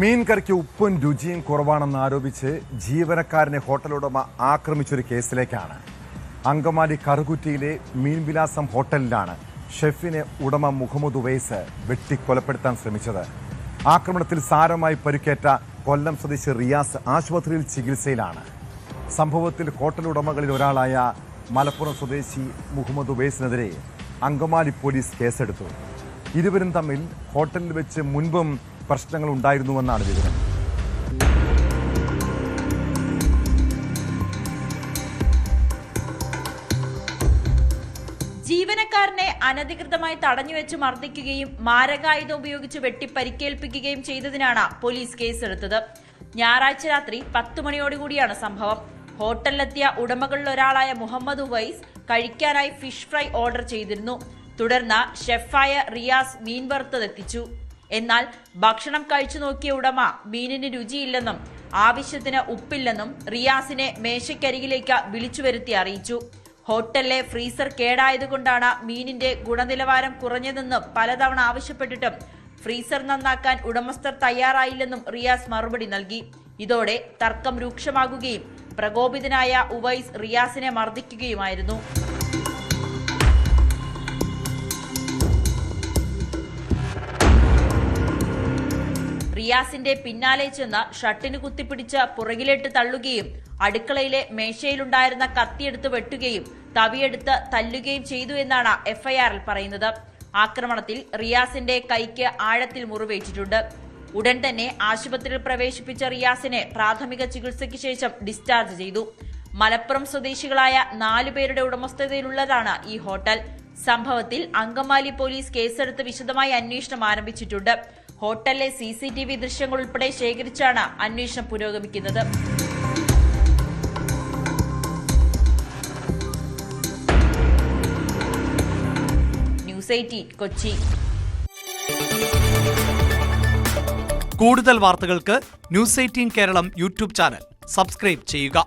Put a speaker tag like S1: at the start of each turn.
S1: മീൻ കറിക്ക് ഉപ്പും രുചിയും കുറവാണെന്ന് ആരോപിച്ച് ജീവനക്കാരനെ ഹോട്ടലുടമ ആക്രമിച്ചൊരു കേസിലേക്കാണ്. അങ്കമാലി കറുകുറ്റിയിലെ മീൻവിലാസം ഹോട്ടലിലാണ് ഷെഫിനെ ഉടമ മുഹമ്മദ് ഉവൈസ് വെട്ടിക്കൊലപ്പെടുത്താൻ ശ്രമിച്ചത്. ആക്രമണത്തിൽ സാരമായി പരിക്കേറ്റ കൊല്ലം സ്വദേശി റിയാസ് ആശുപത്രിയിൽ ചികിത്സയിലാണ്. സംഭവത്തിൽ ഹോട്ടൽ ഉടമകളിൽ ഒരാളായ മലപ്പുറം സ്വദേശി മുഹമ്മദ് ഉവൈസിനെതിരെ അങ്കമാലി പോലീസ് കേസെടുത്തു. ഇരുവരും തമ്മിൽ ഹോട്ടലിൽ വെച്ച് മുൻപും പ്രശ്നങ്ങൾ ഉണ്ടായിരുന്നുവെന്നാണ് വിവരം.
S2: ജീവനക്കാരനെ അനധികൃതമായി തടഞ്ഞുവെച്ച് മർദ്ദിക്കുകയും മാരകായുധം ഉപയോഗിച്ച് വെട്ടിപ്പരിക്കേൽപ്പിക്കുകയും ചെയ്തതിനാണ് പോലീസ് കേസെടുത്തത്. ഞായറാഴ്ച രാത്രി 10 മണിയോടുകൂടിയാണ് സംഭവം. ഹോട്ടലിലെത്തിയ ഉടമകളിൽ ഒരാളായ മുഹമ്മദ് ഉവൈസ് കഴിക്കാനായി ഫിഷ് ഫ്രൈ ഓർഡർ ചെയ്തിരുന്നു. തുടർന്ന് ഷെഫായ റിയാസ് മീൻ വറുത്തതെത്തിച്ചു. എന്നാൽ ഭക്ഷണം കഴിച്ചു നോക്കിയ ഉടമ മീനിന് രുചിയില്ലെന്നും ആവശ്യത്തിന് ഉപ്പില്ലെന്നും റിയാസിനെ മേശയ്ക്കരികിലേക്ക് വിളിച്ചു വരുത്തി അറിയിച്ചു. ഹോട്ടലിലെ ഫ്രീസർ കേടായതുകൊണ്ടാണ് മീനിന്റെ ഗുണനിലവാരം കുറഞ്ഞതെന്നും പലതവണ ആവശ്യപ്പെട്ടിട്ടും ഫ്രീസർ നന്നാക്കാൻ ഉടമസ്ഥർ തയ്യാറായില്ലെന്നും റിയാസ് മറുപടി നൽകി. ഇതോടെ തർക്കം രൂക്ഷമാകുകയും പ്രകോപിതനായ ഉവൈസ് റിയാസിനെ മർദ്ദിക്കുകയുമായിരുന്നു. റിയാസിന്റെ പിന്നാലെ ചെന്ന് ഷർട്ടിന് കുത്തിപ്പിടിച്ച് പുറകിലിട്ട് തള്ളുകയും അടുക്കളയിലെ മേശയിലുണ്ടായിരുന്ന കത്തിയെടുത്ത് വെട്ടുകയും തവിയെടുത്ത് തല്ലുകയും ചെയ്തു എന്നാണ് എഫ്ഐആറിൽ പറയുന്നത്. ആക്രമണത്തിൽ റിയാസിന്റെ കൈക്ക് ആഴത്തിൽ മുറിവേറ്റിട്ടുണ്ട്. ഉടൻ തന്നെ ആശുപത്രിയിൽ പ്രവേശിപ്പിച്ച റിയാസിനെ പ്രാഥമിക ചികിത്സയ്ക്ക് ശേഷം ഡിസ്ചാർജ് ചെയ്തു. മലപ്പുറം സ്വദേശികളായ 4 പേരുടെ ഉടമസ്ഥതയിലുള്ളതാണ് ഈ ഹോട്ടൽ. സംഭവത്തിൽ അങ്കമാലി പോലീസ് കേസെടുത്ത് വിശദമായി അന്വേഷണം ആരംഭിച്ചിട്ടുണ്ട്. ഹോട്ടലിലെ CCTV ദൃശ്യങ്ങൾ ഉൾപ്പെടെ ശേഖരിച്ചാണ് അന്വേഷണം പുരോഗമിക്കുന്നത്. ന്യൂസ് 18 കൊച്ചി.
S3: കൂടുതൽ വാർത്തകൾക്ക് news 18 Keralam YouTube channel subscribe ചെയ്യുക.